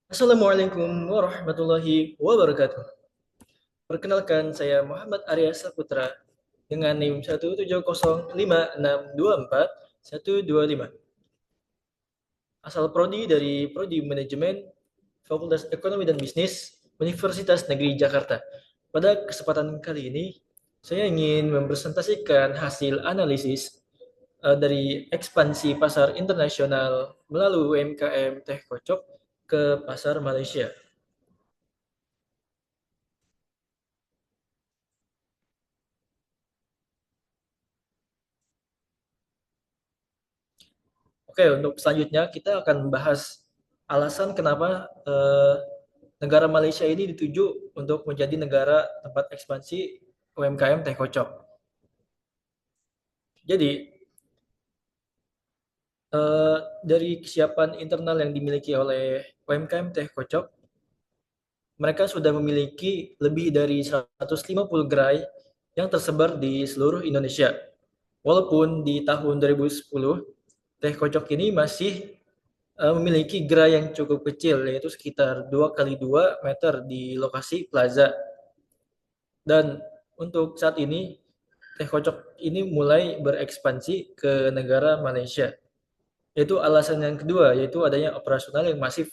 Assalamualaikum warahmatullahi wabarakatuh. Perkenalkan, saya Muhammad Arya Saputra dengan NIM 1705624 125. Asal prodi dari Prodi Manajemen Fakultas Ekonomi dan Bisnis Universitas Negeri Jakarta. Pada kesempatan kali ini, saya ingin mempresentasikan hasil analisis dari ekspansi pasar internasional melalui UMKM Teh Kocok ke pasar Malaysia. Oke, untuk selanjutnya kita akan membahas alasan kenapa negara Malaysia ini dituju untuk menjadi negara tempat ekspansi UMKM teh kocok. Jadi, eh, dari kesiapan internal yang dimiliki oleh UMKM teh kocok, mereka sudah memiliki lebih dari 150 gerai yang tersebar di seluruh Indonesia. Walaupun di tahun 2010, teh kocok ini masih memiliki gerai yang cukup kecil, yaitu sekitar 2 kali 2 meter di lokasi plaza. Dan untuk saat ini, teh kocok ini mulai berekspansi ke negara Malaysia. Yaitu alasan yang kedua, yaitu adanya operasional yang masif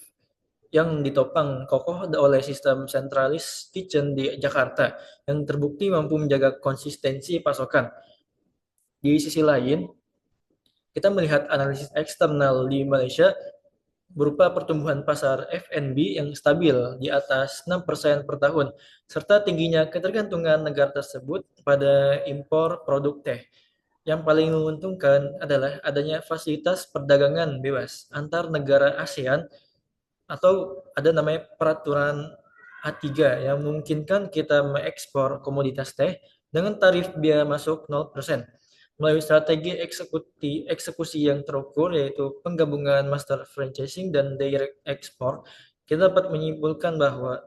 yang ditopang kokoh oleh sistem sentralis kitchen di Jakarta yang terbukti mampu menjaga konsistensi pasokan. Di sisi lain, kita melihat analisis eksternal di Malaysia berupa pertumbuhan pasar F&B yang stabil di atas 6% per tahun, serta tingginya ketergantungan negara tersebut pada impor produk teh. Yang paling menguntungkan adalah adanya fasilitas perdagangan bebas antar negara ASEAN atau ada namanya peraturan A3 yang memungkinkan kita mengekspor komoditas teh dengan tarif biaya masuk 0%. Melalui strategi eksekusi yang terukur yaitu penggabungan master franchising dan direct export, kita dapat menyimpulkan bahwa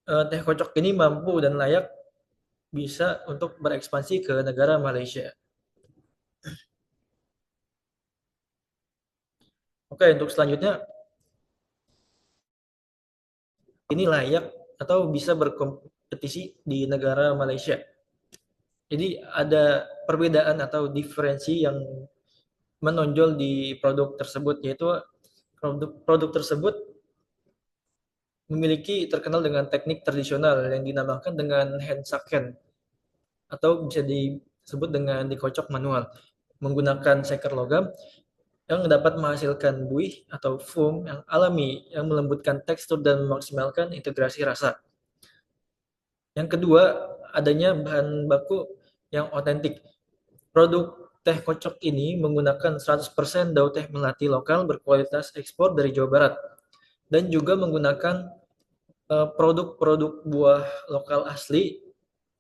teh kocok ini mampu dan layak bisa untuk berekspansi ke negara Malaysia. Oke, untuk selanjutnya ini layak atau bisa berkompetisi di negara Malaysia. Jadi ada perbedaan atau diferensi yang menonjol di produk tersebut, yaitu produk tersebut memiliki terkenal dengan teknik tradisional yang dinamakan dengan hand sucken atau bisa disebut dengan dikocok manual menggunakan seker logam yang dapat menghasilkan buih atau foam yang alami yang melembutkan tekstur dan memaksimalkan integrasi rasa. Yang kedua, adanya bahan baku yang otentik. Produk teh kocok ini menggunakan 100% daun teh melati lokal berkualitas ekspor dari Jawa Barat dan juga menggunakan produk-produk buah lokal asli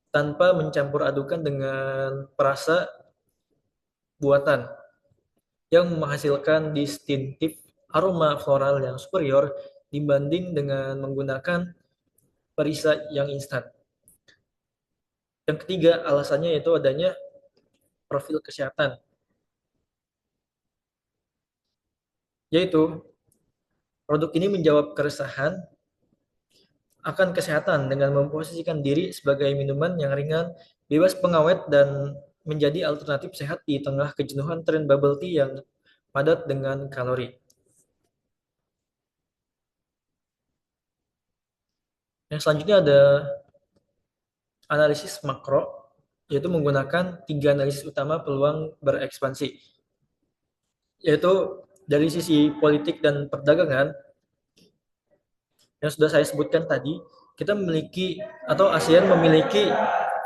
tanpa mencampur adukan dengan perasa buatan yang menghasilkan distintif aroma floral yang superior dibanding dengan menggunakan perisa yang instan. Yang ketiga, alasannya yaitu adanya profil kesehatan, yaitu produk ini menjawab keresahan akan kesehatan dengan memposisikan diri sebagai minuman yang ringan, bebas pengawet, dan menjadi alternatif sehat di tengah kejenuhan tren bubble tea yang padat dengan kalori. Yang selanjutnya ada analisis makro, yaitu menggunakan tiga analisis utama peluang berekspansi, yaitu dari sisi politik dan perdagangan yang sudah saya sebutkan tadi, kita memiliki atau ASEAN memiliki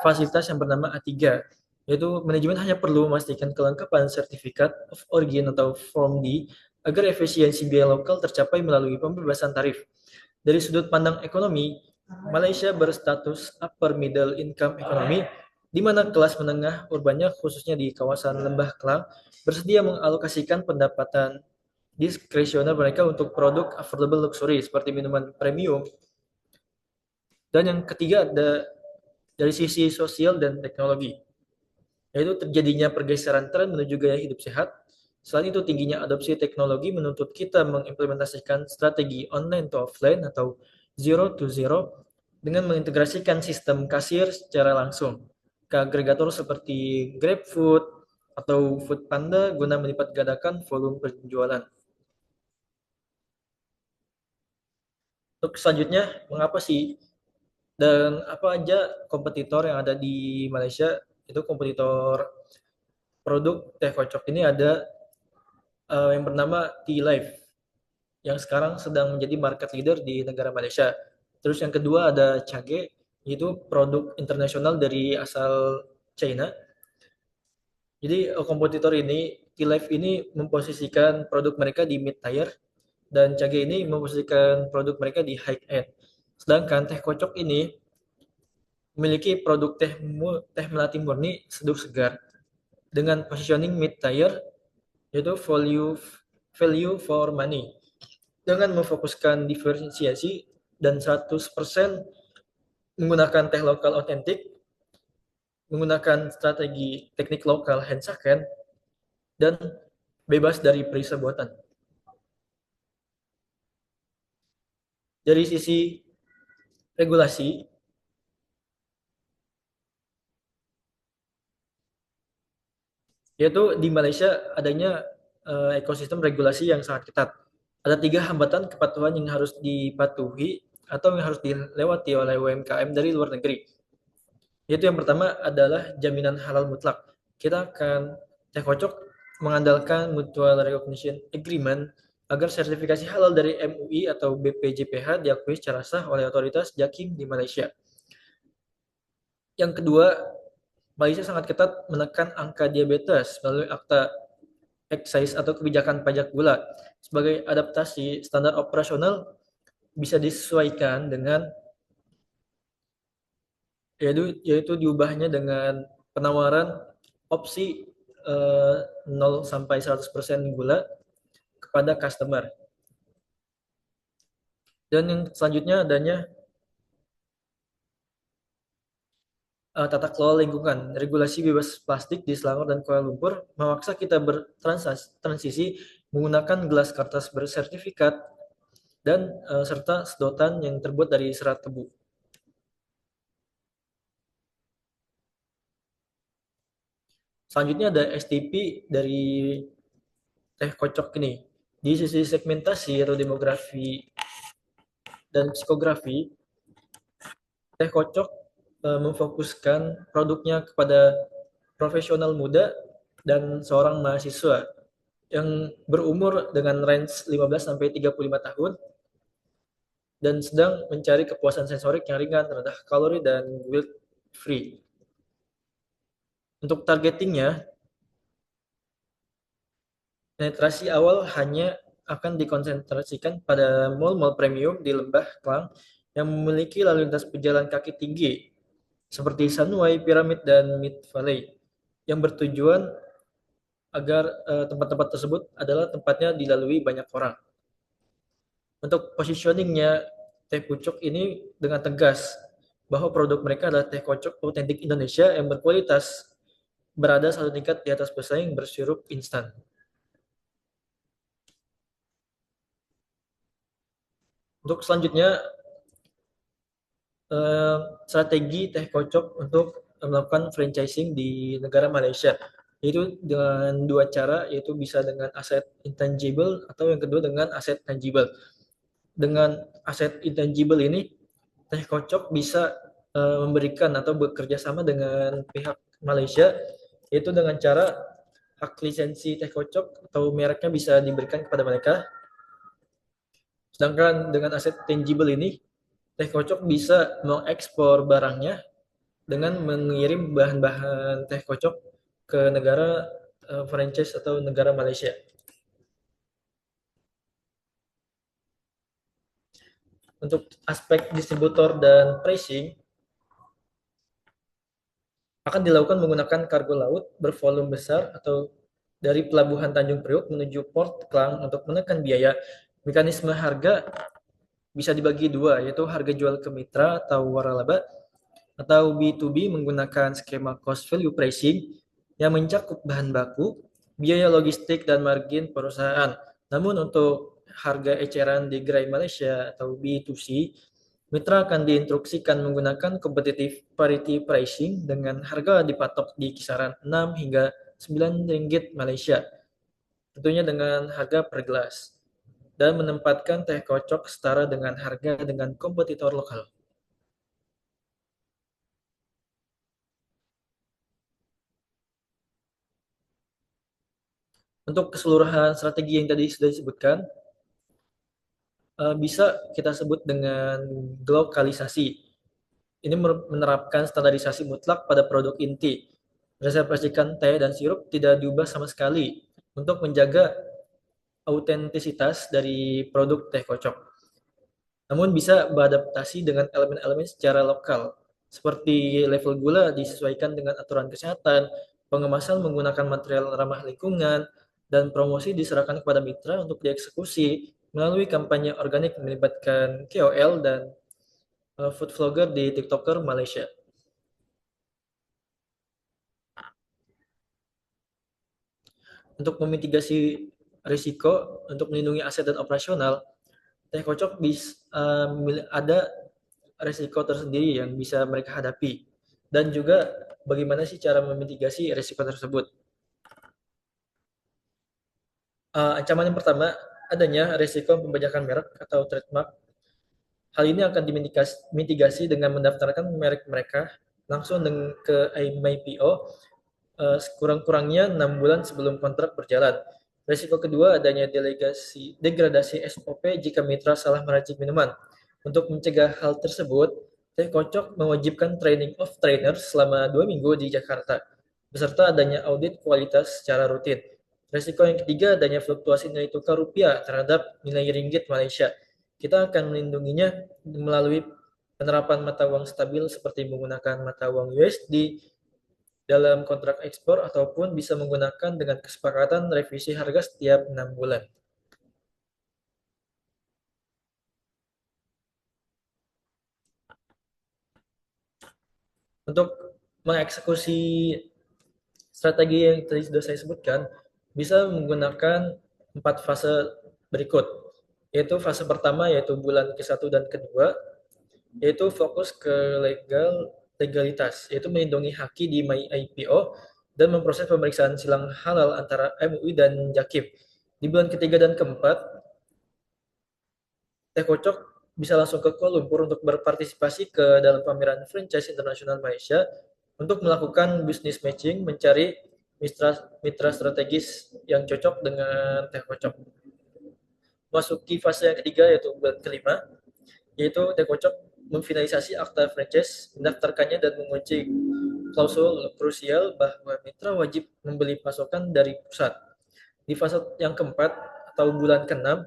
fasilitas yang bernama A3, yaitu manajemen hanya perlu memastikan kelengkapan sertifikat of origin atau Form D agar efisiensi biaya lokal tercapai melalui pembebasan tarif. Dari sudut pandang ekonomi, Malaysia berstatus upper middle income economy, di mana kelas menengah urbannya khususnya di kawasan Lembah Kelang bersedia mengalokasikan pendapatan diskresioner mereka untuk produk affordable luxury seperti minuman premium. Dan yang ketiga ada dari sisi sosial dan teknologi, yaitu terjadinya pergeseran tren menuju gaya hidup sehat Selain itu, tingginya adopsi teknologi menuntut kita mengimplementasikan strategi online to offline atau zero to zero dengan mengintegrasikan sistem kasir secara langsung ke agregator seperti GrabFood atau Foodpanda guna melipat gandakan volume penjualan. Untuk selanjutnya, mengapa sih dan apa aja kompetitor yang ada di Malaysia? Itu kompetitor produk teh kocok ini ada yang bernama Tea Life yang sekarang sedang menjadi market leader di negara Malaysia. Terus yang kedua ada Cage, yaitu produk internasional dari asal China. Jadi kompetitor ini, T-Life ini memposisikan produk mereka di mid tier dan Cage ini memposisikan produk mereka di high end. Sedangkan teh kocok ini memiliki produk teh melati murni seduh segar dengan positioning mid tier yaitu value for money dengan memfokuskan diferensiasi dan 100% menggunakan teh lokal otentik, menggunakan strategi teknik lokal handsaken, dan bebas dari perisa buatan. Dari sisi regulasi, yaitu di Malaysia adanya ekosistem regulasi yang sangat ketat. Ada 3 hambatan kepatuhan yang harus dipatuhi atau yang harus dilewati oleh UMKM dari luar negeri. Yaitu yang pertama adalah jaminan halal mutlak. Kita akan teh kocok mengandalkan mutual recognition agreement agar sertifikasi halal dari MUI atau BPJPH diakui secara sah oleh otoritas JAKIM di Malaysia. Yang kedua, Malaysia sangat ketat menekan angka diabetes melalui akta excise atau kebijakan pajak gula. Sebagai adaptasi, standar operasional bisa disesuaikan dengan yaitu diubahnya dengan penawaran opsi 0 sampai 100% gula kepada customer. Dan yang selanjutnya adanya tata kelola lingkungan. Regulasi bebas plastik di Selangor dan Kuala Lumpur memaksa kita bertransisi menggunakan gelas kertas bersertifikat dan serta sedotan yang terbuat dari serat tebu. Selanjutnya ada STP dari teh kocok ini. Di sisi segmentasi atau demografi dan psikografi, teh kocok memfokuskan produknya kepada profesional muda dan seorang mahasiswa yang berumur dengan range 15 sampai 35 tahun dan sedang mencari kepuasan sensorik yang ringan, rendah kalori dan guilt free. Untuk targetingnya, penetrasi awal hanya akan dikonsentrasikan pada mall-mall premium di Lembah Klang yang memiliki lalu lintas pejalan kaki tinggi seperti Sunway, Pyramid, dan Mid Valley yang bertujuan agar tempat-tempat tersebut adalah tempatnya dilalui banyak orang. Untuk positioningnya, teh pucuk ini dengan tegas bahwa produk mereka adalah teh kocok otentik Indonesia yang berkualitas, berada satu tingkat di atas pesaing bersirup instan. Untuk selanjutnya, strategi teh kocok untuk melakukan franchising di negara Malaysia, yaitu dengan dua cara, yaitu bisa dengan aset intangible atau yang kedua dengan aset tangible. Dengan aset intangible ini, teh kocok bisa memberikan atau bekerja sama dengan pihak Malaysia, yaitu dengan cara hak lisensi teh kocok atau mereknya bisa diberikan kepada mereka. Sedangkan dengan aset tangible ini, teh kocok bisa mengekspor barangnya dengan mengirim bahan-bahan teh kocok ke negara franchise atau negara Malaysia. Untuk aspek distributor dan pricing akan dilakukan menggunakan kargo laut bervolume besar atau dari pelabuhan Tanjung Priok menuju Port Klang untuk menekan biaya. Mekanisme harga bisa dibagi dua, yaitu harga jual ke mitra atau waralaba atau B2B menggunakan skema cost value pricing yang mencakup bahan baku, biaya logistik dan margin perusahaan. Namun untuk harga eceran di gerai Malaysia atau B2C, mitra akan diinstruksikan menggunakan competitive parity pricing dengan harga dipatok di kisaran 6 hingga 9 ringgit Malaysia, tentunya dengan harga per gelas, dan menempatkan teh kocok setara dengan harga dengan kompetitor lokal. Untuk keseluruhan strategi yang tadi sudah disebutkan, bisa kita sebut dengan globalisasi. Ini menerapkan standarisasi mutlak pada produk inti. Resep racikan teh dan sirup tidak diubah sama sekali untuk menjaga autentisitas dari produk teh kocok. Namun bisa beradaptasi dengan elemen-elemen secara lokal, seperti level gula disesuaikan dengan aturan kesehatan, pengemasan menggunakan material ramah lingkungan, dan promosi diserahkan kepada mitra untuk dieksekusi melalui kampanye organik melibatkan KOL dan food vlogger di TikToker Malaysia. Untuk memitigasi risiko untuk melindungi aset dan operasional, teh kocok ada risiko tersendiri yang bisa mereka hadapi. Dan juga bagaimana sih cara memitigasi risiko tersebut. Ancaman yang pertama, adanya risiko pembajakan merek atau trademark. Hal ini akan dimitigasi dengan mendaftarkan merek mereka langsung ke MIPO sekurang-kurangnya 6 bulan sebelum kontrak berjalan. Risiko kedua adanya degradasi SOP jika mitra salah meracik minuman. Untuk mencegah hal tersebut, Teh Kocok mewajibkan training of trainers selama 2 minggu di Jakarta, beserta adanya audit kualitas secara rutin. Risiko yang ketiga adanya fluktuasi nilai tukar rupiah terhadap nilai ringgit Malaysia. Kita akan melindunginya melalui penerapan mata uang stabil seperti menggunakan mata uang USD dalam kontrak ekspor ataupun bisa menggunakan dengan kesepakatan revisi harga setiap 6 bulan. Untuk mengeksekusi strategi yang tadi sudah saya sebutkan, bisa menggunakan 4 fase berikut, yaitu fase pertama yaitu bulan ke-1 dan kedua, yaitu fokus ke legalitas, yaitu melindungi haki di IPO dan memproses pemeriksaan silang halal antara MUI dan Jakip. Di bulan ketiga dan keempat, Teh Kocok bisa langsung ke Kuala Lumpur untuk berpartisipasi ke dalam pameran franchise internasional Malaysia untuk melakukan business matching, mencari mitra, mitra strategis yang cocok dengan Teh Kocok. Masuki fase yang ketiga yaitu bulan kelima, yaitu Teh Kocok memfinalisasi akta franchise, mendaftarkannya dan mengunci klausul krusial bahwa mitra wajib membeli pasokan dari pusat. Di fase yang keempat atau bulan keenam,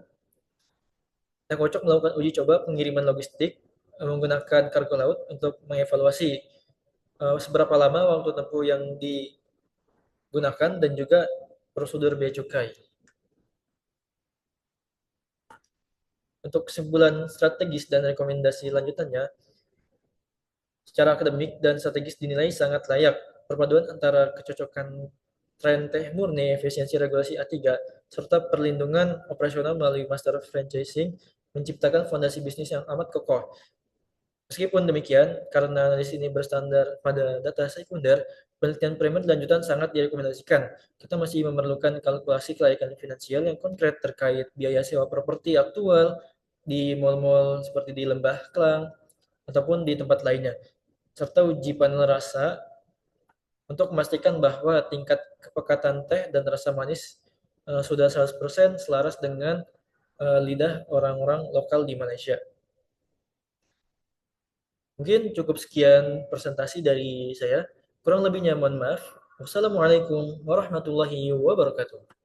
Teh Kocok melakukan uji coba pengiriman logistik menggunakan kargo laut untuk mengevaluasi seberapa lama waktu tempuh yang digunakan dan juga prosedur bea cukai. Untuk kesimpulan strategis dan rekomendasi lanjutannya, secara akademik dan strategis dinilai sangat layak. Perpaduan antara kecocokan tren teh murni, efisiensi regulasi A3, serta perlindungan operasional melalui master franchising menciptakan fondasi bisnis yang amat kokoh. Meskipun demikian, karena analisis ini berstandar pada data sekunder, penelitian primer lanjutan sangat direkomendasikan. Kita masih memerlukan kalkulasi kelayakan finansial yang konkret terkait biaya sewa properti aktual di mal-mal seperti di Lembah Klang ataupun di tempat lainnya, serta uji panel rasa untuk memastikan bahwa tingkat kepekatan teh dan rasa manis sudah 100% selaras dengan lidah orang-orang lokal di Malaysia. Mungkin cukup sekian presentasi dari saya. Kurang lebihnya mohon maaf. Wassalamualaikum warahmatullahi wabarakatuh.